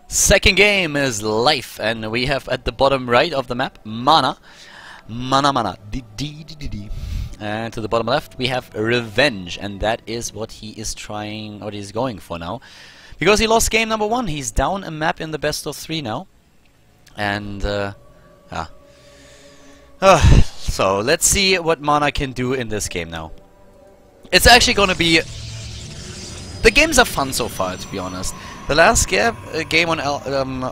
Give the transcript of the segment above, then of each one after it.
Second game is life, and we have at the bottom right of the map Mana, and to the bottom left we have Revenge, and that is what he is trying, what he's going for now, because he lost game number 1. He's down a map in the best of 3 now, and so let's see what Mana can do in this game now. It's actually going to be. The games are fun so far, to be honest. The last game on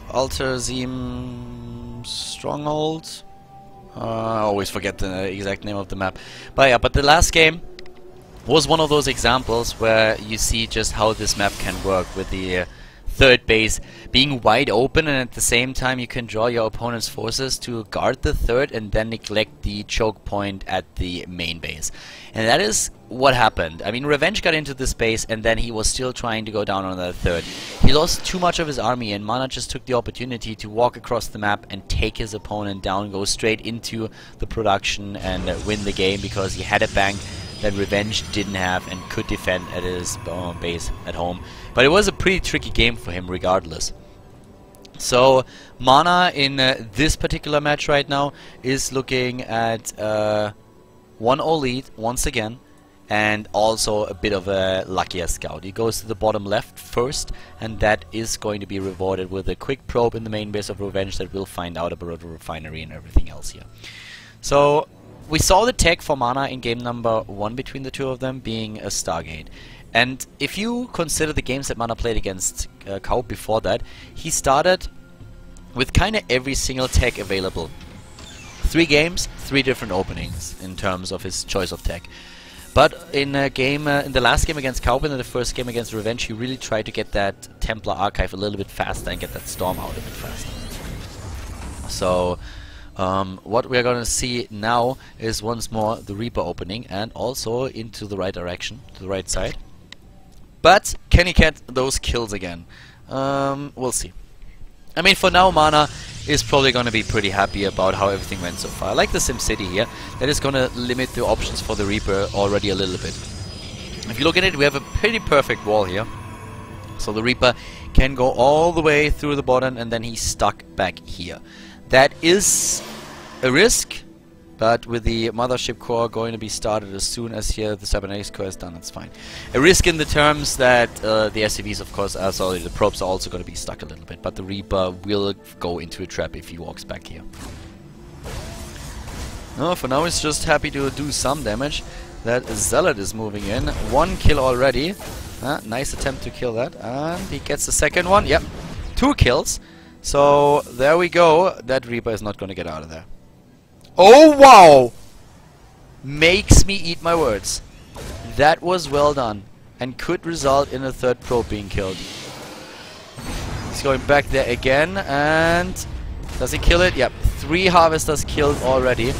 Alterzim Stronghold. I always forget the exact name of the map. But yeah, but the last game was one of those examples where you see just how this map can work with the third base being wide open, and at the same time you can draw your opponent's forces to guard the third and then neglect the choke point at the main base. And that is what happened. I mean, Revenge got into this base and then he was still trying to go down on that third. He lost too much of his army, and Mana just took the opportunity to walk across the map and take his opponent down, go straight into the production and win the game, because he had a bank that Revenge didn't have and could defend at his base at home. But it was a pretty tricky game for him regardless. So Mana in this particular match right now is looking at 1-0 lead once again, and also a bit of a luckier scout. He goes to the bottom left first, and that is going to be rewarded with a quick probe in the main base of Revenge that will find out about the refinery and everything else here. So we saw the tech for Mana in game number 1 between the two of them being a Stargate. And if you consider the games that Mana played against Khaldor before that, he started with kind of every single tech available. 3 games, 3 different openings in terms of his choice of tech. But in a game, in the last game against Khaldor and in the first game against Revenge, he really tried to get that Templar Archive a little bit faster and get that Storm out a bit faster. So what we're going to see now is once more the Reaper opening, and also into the right direction, to the right side. But can he get those kills again? We'll see. I mean, for now, Mana is probably going to be pretty happy about how everything went so far. Like the SimCity here, that is going to limit the options for the Reaper already a little bit. If you look at it, we have a pretty perfect wall here. So the Reaper can go all the way through the bottom, and then he's stuck back here. That is a risk, but with the Mothership Core going to be started as soon as here the Cybernetics Core is done, it's fine. A risk in the terms that the SCVs, of course, sorry, the probes are also going to be stuck a little bit, but the Reaper will go into a trap if he walks back here. No, for now he's just happy to do some damage. That Zealot is moving in. 1 kill already. Nice attempt to kill that, and he gets the second one. Yep, 2 kills. So there we go. That Reaper is not going to get out of there. Oh wow! Makes me eat my words. That was well done, and could result in a third probe being killed. He's going back there again, and does he kill it? Yep, 3 Harvesters killed already.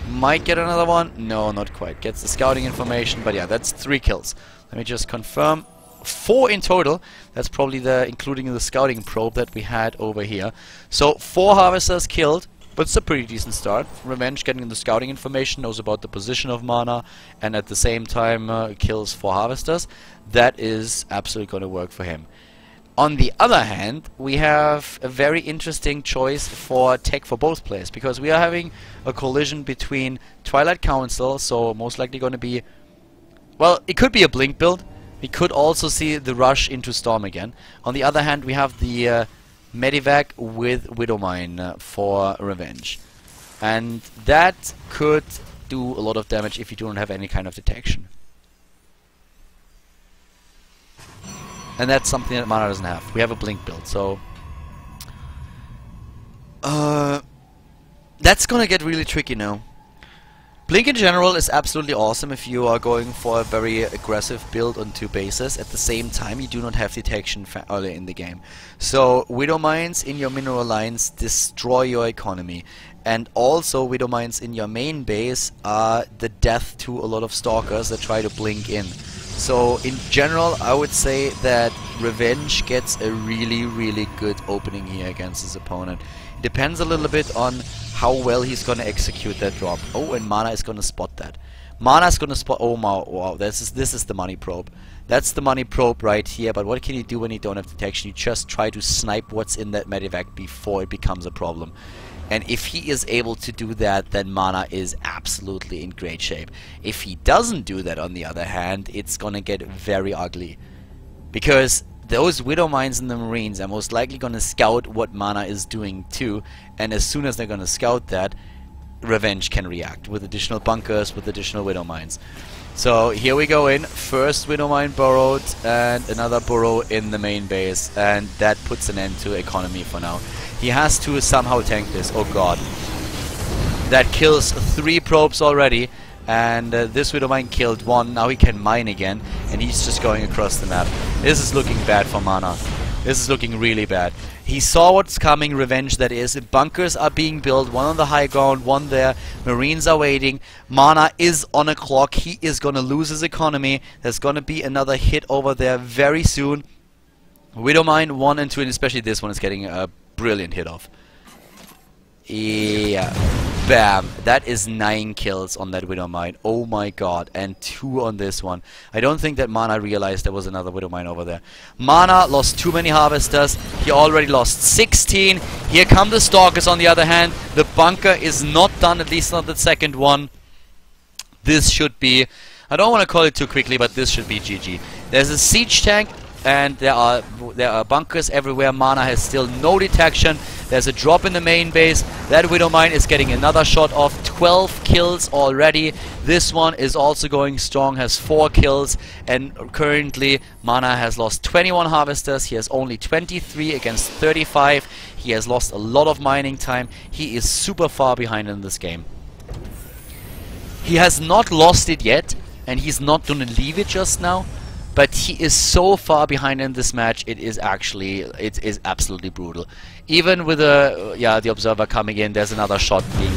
Might get another one. No, not quite. Gets the scouting information, but yeah, that's 3 kills. Let me just confirm. 4 in total. That's probably the including the scouting probe that we had over here. So 4 Harvesters killed. But it's a pretty decent start. Revenge getting the scouting information, knows about the position of Mana, and at the same time kills 4 Harvesters. That is absolutely going to work for him. On the other hand, we have a very interesting choice for tech for both players, because we are having a collision between Twilight Council, so most likely going to be, well, it could be a Blink build. We could also see the rush into Storm again. On the other hand, we have the Medivac with Widowmine for Revenge, and that could do a lot of damage if you don't have any kind of detection, and that's something that Mana doesn't have. We have a Blink build, so that's gonna get really tricky now. Blink in general is absolutely awesome if you are going for a very aggressive build on 2 bases. At the same time, you do not have detection early in the game. So Widow Mines in your mineral lines destroy your economy. And also Widow Mines in your main base are the death to a lot of stalkers that try to blink in. So in general, I would say that Revenge gets a really, really good opening here against his opponent. It depends a little bit on how well he's going to execute that drop. Oh, and Mana is going to spot that. Mana's gonna spot. Oh my! Wow, this is the money probe. That's the money probe right here. But what can you do when you don't have detection? You just try to snipe what's in that medevac before it becomes a problem. And if he is able to do that, then Mana is absolutely in great shape. If he doesn't do that, on the other hand, it's gonna get very ugly. Because those Widow Mines in the Marines are most likely gonna scout what Mana is doing too. And as soon as they're gonna scout that, Revenge can react with additional bunkers, with additional Widow Mines. So here we go in. First Widow Mine borrowed and another burrow in the main base. And that puts an end to economy for now. He has to somehow tank this. Oh god. That kills 3 probes already. And this Widow Mine killed 1. Now he can mine again. And he's just going across the map. This is looking bad for Mana. This is looking really bad. He saw what's coming, Revenge that is. Bunkers are being built. 1 on the high ground, 1 there. Marines are waiting. Mana is on a clock. He is going to lose his economy. There's going to be another hit over there very soon. Widow Mine 1 and 2, and especially this one is getting a brilliant hit off. Yeah. Bam. That is 9 kills on that Widow Mine. Oh my god. And 2 on this one. I don't think that Mana realized there was another Widow Mine over there. Mana lost too many harvesters. He already lost 16. Here come the Stalkers on the other hand. The bunker is not done, at least not the second one. This should be... I don't want to call it too quickly, but this should be GG. There's a siege tank. And there are bunkers everywhere. Mana has still no detection. There's a drop in the main base. That Widow Mine is getting another shot off. 12 kills already. This one is also going strong, has 4 kills. And currently Mana has lost 21 harvesters. He has only 23 against 35. He has lost a lot of mining time. He is super far behind in this game. He has not lost it yet, and he's not gonna leave it just now. But he is so far behind in this match, it is absolutely brutal. Even with the Observer coming in, there's another shot being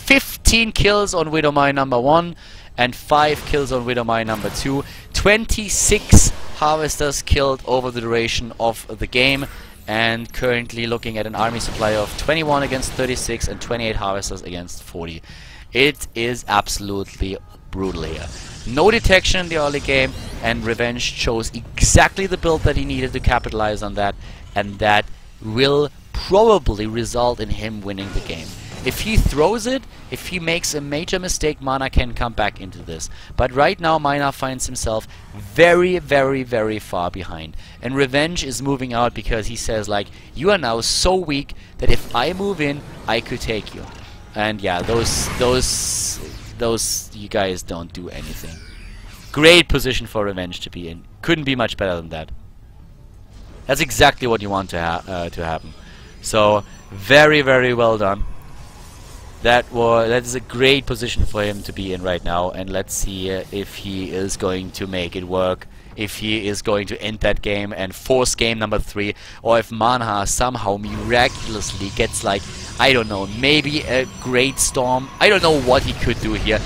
15 kills on Widow Mine number 1 and 5 kills on Widow Mine number 2. 26 harvesters killed over the duration of the game, and currently looking at an army supply of 21 against 36 and 28 harvesters against 40. It is absolutely brutal here. No detection in the early game, and Revenge chose exactly the build that he needed to capitalize on that, and that will probably result in him winning the game. If he throws it, if he makes a major mistake, Mana can come back into this. But right now Mana finds himself very, very, very far behind. And Revenge is moving out because he says, like, you are now so weak that if I move in, I could take you. And yeah, those you guys don't do anything. Great position for Revenge to be in. Couldn't be much better than that. That's exactly what you want to happen. So very, very well done. That is a great position for him to be in right now, and let's see if he is going to make it work. If he is going to end that game and force game number 3, or if Mana somehow miraculously gets, like, I don't know, maybe a great storm. I don't know what he could do here.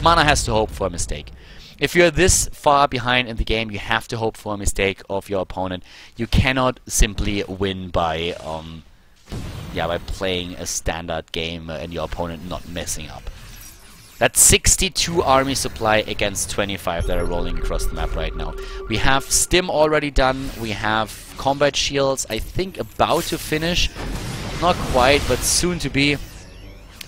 Mana has to hope for a mistake. If you're this far behind in the game, you have to hope for a mistake of your opponent. You cannot simply win by playing a standard game and your opponent not messing up. That's 62 army supply against 25 that are rolling across the map right now. We have Stim already done. We have combat shields, I think, about to finish. Not quite, but soon to be.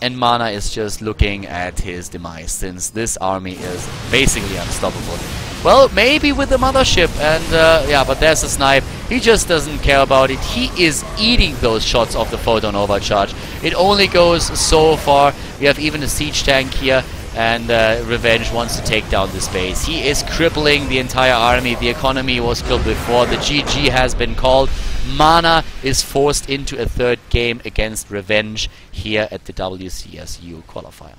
And Mana is just looking at his demise, since this army is basically unstoppable. Well, maybe with the mothership, and but there's a snipe. He just doesn't care about it. He is eating those shots of the photon overcharge. It only goes so far. We have even a siege tank here, and Revenge wants to take down this base. He is crippling the entire army. The economy was killed before. The GG has been called. Mana is forced into a third game against Revenge here at the WCSU qualifier.